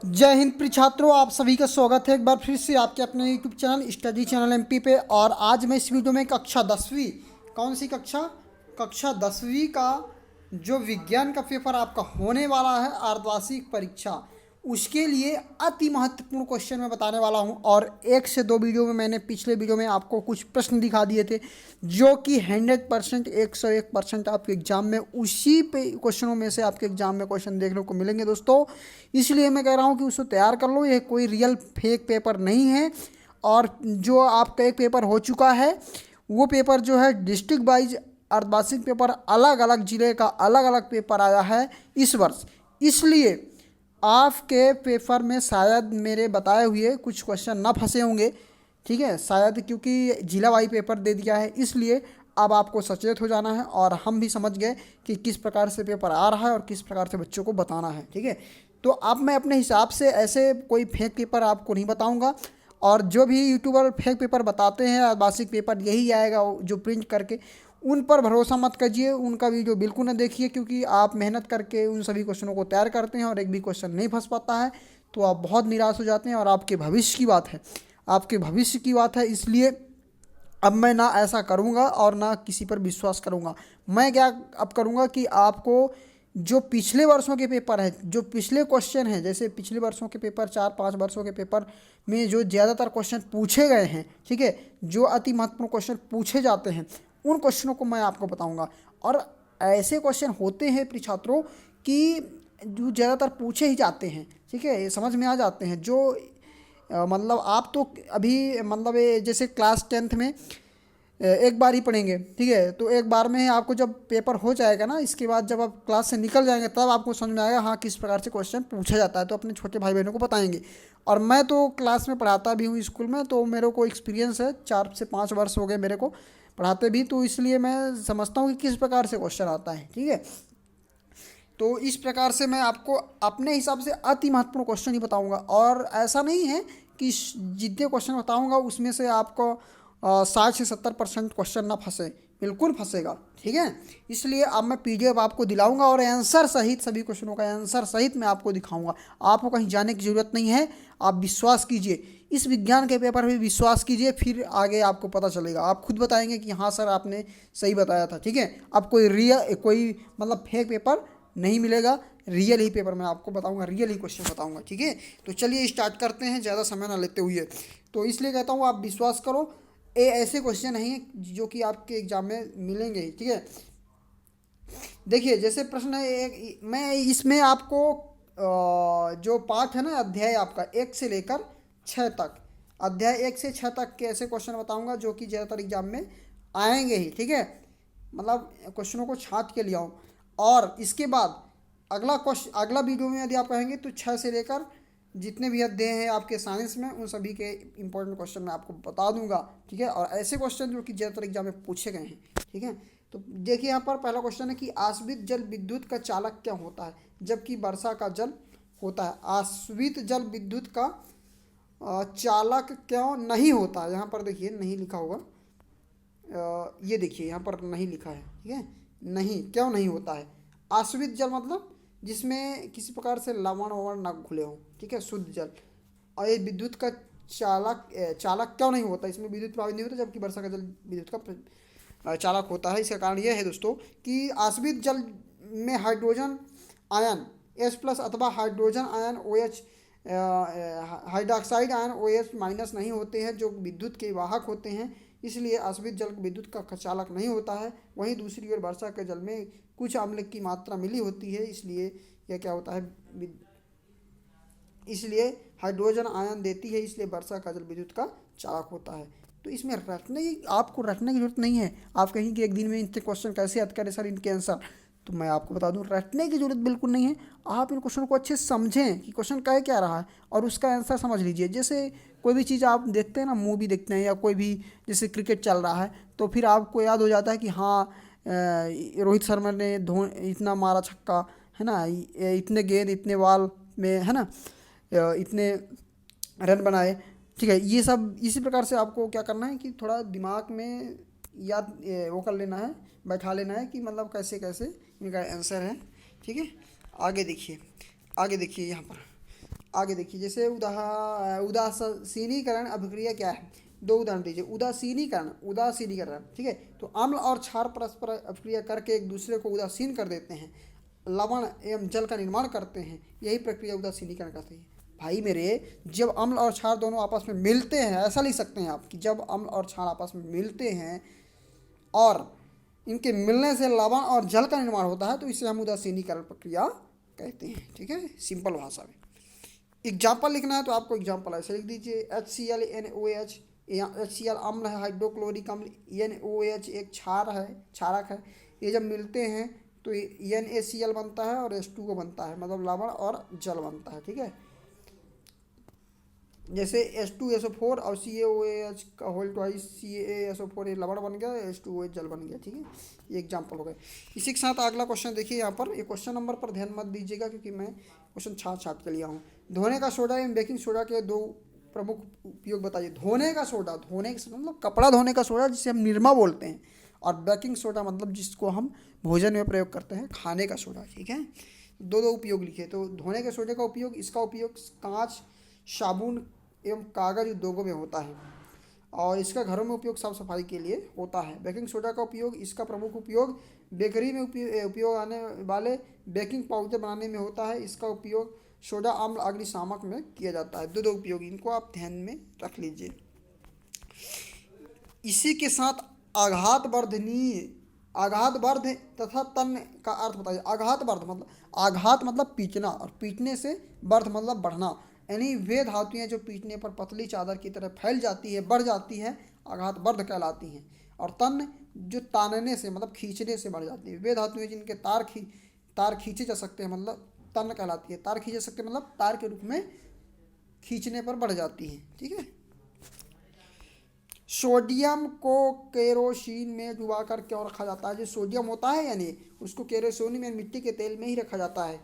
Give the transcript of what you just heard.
जय हिंद प्रिय छात्रों, आप सभी का स्वागत है एक बार फिर से आपके अपने YouTube channel study channel MP पे। और आज मैं इस वीडियो में कक्षा 10वीं, कौन सी कक्षा 10वीं का जो विज्ञान का पेपर आपका होने वाला है अर्धवार्षिक परीक्षा, उसके लिए अति महत्वपूर्ण क्वेश्चन मैं बताने वाला हूं। और 1 से 2 वीडियो में मैंने पिछले वीडियो में आपको कुछ प्रश्न दिखा दिए थे जो कि 100% 101% आपके एग्जाम में उसी पे क्वेश्चनों में से आपके एग्जाम में क्वेश्चन देखने को मिलेंगे दोस्तों। इसलिए मैं कह रहा हूं कि उसको तैयार कर लो, ये कोई रियल फेक पेपर नहीं है। और जो आपका एक पेपर हो चुका है वो पेपर जो है डिस्ट्रिक्ट वाइज अर्धवार्षिक पेपर अलग अलग जिले का अलग अलग पेपर आया है इस वर्ष, इसलिए आपके पेपर में शायद मेरे बताए हुए कुछ क्वेश्चन ना फंसे होंगे। ठीक है, शायद क्योंकि जिला वाई पेपर दे दिया है, इसलिए अब आपको सचेत हो जाना है। और हम भी समझ गए कि किस प्रकार से पेपर आ रहा है और किस प्रकार से बच्चों को बताना है। ठीक है, तो अब मैं अपने हिसाब से ऐसे कोई फेक पेपर आपको नहीं बताऊंगा। और जो भी यूट्यूबर फेक पेपर बताते हैं वार्षिक पेपर यही आएगा जो प्रिंट करके, उन पर भरोसा मत कीजिए, उनका वीडियो बिल्कुल ना देखिए, क्योंकि आप मेहनत करके उन सभी क्वेश्चनों को तैयार करते हैं और एक भी क्वेश्चन नहीं फंस पाता है तो आप बहुत निराश हो जाते हैं। और आपके भविष्य की बात है, आपके भविष्य की बात है, इसलिए अब मैं ना ऐसा करूँगा और ना किसी पर विश्वास करूँगा। मैं क्या अब करूँगा कि आपको जो पिछले वर्षों के पेपर है, जो पिछले क्वेश्चन हैं, जैसे पिछले वर्षों के पेपर 4-5 वर्षों के पेपर में जो ज़्यादातर क्वेश्चन पूछे गए हैं, ठीक है, जो अति महत्वपूर्ण क्वेश्चन पूछे जाते हैं उन क्वेश्चनों को मैं आपको बताऊंगा। और ऐसे क्वेश्चन होते हैं प्रिय छात्रों कि जो ज़्यादातर पूछे ही जाते हैं, ठीक है, ये समझ में आ जाते हैं। जो मतलब आप तो अभी मतलब ये जैसे क्लास 10th में एक बार ही पढ़ेंगे, ठीक है, तो एक बार में आपको जब पेपर हो जाएगा ना, इसके बाद जब आप क्लास से निकल जाएंगे तब आपको समझ में आएगा हाँ किस प्रकार से क्वेश्चन पूछा जाता है, तो अपने छोटे भाई बहनों को बताएंगे। और मैं तो क्लास में पढ़ाता भी हूँ स्कूल में, तो मेरे को एक्सपीरियंस है, 4 से 5 वर्ष हो गए मेरे को पढ़ाते भी, तो इसलिए मैं समझता हूँ कि किस प्रकार से क्वेश्चन आता है। ठीक है, तो इस प्रकार से मैं आपको अपने हिसाब से अति महत्वपूर्ण क्वेश्चन ही बताऊंगा। और ऐसा नहीं है कि जितने क्वेश्चन बताऊंगा उसमें से आपको 60 से 70% क्वेश्चन ना फंसे, बिल्कुल फंसेगा। ठीक है, इसलिए अब मैं पीडीएफ आपको दिलाऊंगा और आंसर सहित सभी क्वेश्चनों का आंसर सहित मैं आपको दिखाऊंगा। आपको कहीं जाने की ज़रूरत नहीं है, आप विश्वास कीजिए, इस विज्ञान के पेपर में विश्वास कीजिए, फिर आगे आपको पता चलेगा, आप खुद बताएंगे कि हाँ सर आपने सही बताया था। ठीक है, अब कोई मतलब फेक पेपर नहीं मिलेगा, रियल ही पेपर मैं आपको बताऊंगा, रियल ही क्वेश्चन बताऊंगा। ठीक है, तो चलिए स्टार्ट करते हैं ज़्यादा समय ना लेते हुए। तो इसलिए कहता हूँ आप विश्वास करो, ये ऐसे क्वेश्चन नहीं है जो कि आपके एग्जाम में मिलेंगे। ठीक है, देखिए जैसे प्रश्न है एक, मैं इसमें आपको जो पाठ है ना, अध्याय आपका 1 से लेकर 6 तक, अध्याय 1 से 6 तक के ऐसे क्वेश्चन बताऊंगा जो कि ज़्यादातर एग्जाम में आएंगे ही। ठीक है, मतलब क्वेश्चनों को छांट के लिया हूँ। और इसके बाद अगला वीडियो में यदि आप कहेंगे तो 6 से लेकर जितने भी अध्याय हैं आपके साइंस में उन सभी के इंपॉर्टेंट क्वेश्चन मैं आपको बता दूंगा। ठीक है, और ऐसे क्वेश्चन जो कि ज़्यादातर एग्जाम में पूछे गए हैं। ठीक है, तो देखिए यहाँ पर पहला क्वेश्चन है कि आश्रित जल विद्युत का चालक क्या होता है जबकि वर्षा का जल होता है। आश्रित जल विद्युत का चालक क्यों नहीं होता, यहाँ पर देखिए नहीं लिखा होगा, ये देखिए यहाँ पर नहीं लिखा है। ठीक है, नहीं क्यों नहीं होता है। आश्रित जल मतलब जिसमें किसी प्रकार से लवण ववण ना घुले हों, ठीक है, शुद्ध जल। और ये विद्युत का चालक क्यों नहीं होता, इसमें विद्युत प्रवाहित नहीं होता जबकि वर्षा का जल विद्युत का चालक होता है। इसका कारण यह है दोस्तों कि आश्रित जल में हाइड्रोजन आयन H+ अथवा hydrogen ion OH, hydroxide ion OH- नहीं होते हैं जो विद्युत के वाहक होते हैं, इसलिए आश्रित जल विद्युत का चालक नहीं होता है। वहीं दूसरी ओर वर्षा के जल में कुछ अम्ल की मात्रा मिली होती है, इसलिए यह क्या होता है, इसलिए हाइड्रोजन आयन देती है, इसलिए वर्षा का जल विद्युत का चालक होता है। तो इसमें आपको रटने की जरूरत नहीं है। आप कहें कि एक दिन में इनके क्वेश्चन कैसे याद करें सर इनके आंसर, तो मैं आपको बता दूं रटने की जरूरत बिल्कुल नहीं है। आप इन क्वेश्चन को अच्छे से समझें कि क्वेश्चन कह क्या रहा है और उसका आंसर समझ लीजिए। जैसे कोई भी चीज़ आप देखते हैं ना, मूवी देखते हैं या कोई भी, जैसे क्रिकेट चल रहा है तो फिर आपको याद हो जाता है कि हाँ रोहित शर्मा ने इतना मारा छक्का, है ना, इतने गेंद इतने बॉल में, है ना, इतने रन बनाए। ठीक है, ये सब इसी प्रकार से आपको क्या करना है कि थोड़ा दिमाग में याद वो कर लेना है, बैठा लेना है कि मतलब कैसे कैसे इनका आंसर है। ठीक है, आगे देखिए, आगे देखिए यहाँ पर आगे देखिए, जैसे उदासीनीकरण अभिक्रिया क्या है, दो उदाहरण दीजिए। उदासीनीकरण, ठीक है। तो अम्ल और क्षार परस्पर अभिक्रिया करके एक दूसरे को उदासीन कर देते हैं, लवण एवं जल का निर्माण करते हैं, यही प्रक्रिया उदासीनीकरण कहते हैं। भाई मेरे, जब अम्ल और क्षार दोनों आपस में मिलते हैं, ऐसा लिख सकते हैं आप कि जब अम्ल और क्षार आपस में मिलते हैं और इनके मिलने से लवण और जल का निर्माण होता है, तो इसे हम उदासीनीकरण प्रक्रिया कहते हैं, ठीक है, सिंपल भाषा में। एग्जाम्पल लिखना है तो आपको एग्जाम्पल ऐसे लिख दीजिए, HCl NOH, यहाँ HCl अम्ल है, हाइड्रोक्लोरिक अम्ल, NOH एक क्षारक है। ये जब मिलते हैं तो NaCl बनता है और H2O बनता है, मतलब लवण और जल बनता है, ठीक है। जैसे H2SO4 और CaOH का होल ट्वाइस CaSO4 ये लवण बन गया, H2OH जल बन गया, ठीक है। ये एग्जाम्पल हो गए। इसी के साथ अगला क्वेश्चन देखिए यहाँ पर, ये क्वेश्चन नंबर पर ध्यान मत दीजिएगा क्योंकि मैं क्वेश्चन छाट के लिया हूँ। धोने का सोडा एवं बेकिंग सोडा के दो प्रमुख उपयोग बताइए। धोने का सोडा मतलब कपड़ा धोने का सोडा जिसे हम निरमा बोलते हैं, और बेकिंग सोडा मतलब जिसको हम भोजन में प्रयोग करते हैं, खाने का सोडा, ठीक है। दो उपयोग लिखे। तो धोने के सोडे का उपयोग, इसका उपयोग कांच, साबुन एवं कागज उद्योगों में होता है, और इसका घरों में उपयोग साफ सफाई के लिए होता है। बेकिंग सोडा का उपयोग, इसका प्रमुख उपयोग बेकरी में उपयोग आने वाले बेकिंग पाउडर बनाने में होता है। इसका उपयोग सोडा अम्ल अग्निशामक में किया जाता है। दो उपयोग, इनको आप ध्यान में रख लीजिए। इसी के साथ आघातवर्ध तथा तन्य का अर्थ बताइए। आघात मतलब पीटना, और पीटने से वर्ध मतलब बढ़ना, यानी वे धातुएं जो पीटने पर पतली चादर की तरह फैल जाती है, बढ़ जाती है, आघातवर्ध कहलाती हैं। और तन्य जो तानने से मतलब खींचने से बढ़ जाती है, वे धातुएं जिनके तार खींचे जा सकते हैं, मतलब तन्य कहलाती है। तार खींचे जा सकते हैं मतलब तार के रूप में खींचने पर बढ़ जाती हैं, ठीक है। सोडियम को केरोसिन में डुबाकर क्यों रखा जाता है। जो सोडियम होता है यानी उसको केरोसिन में, मिट्टी के तेल में ही रखा जाता है।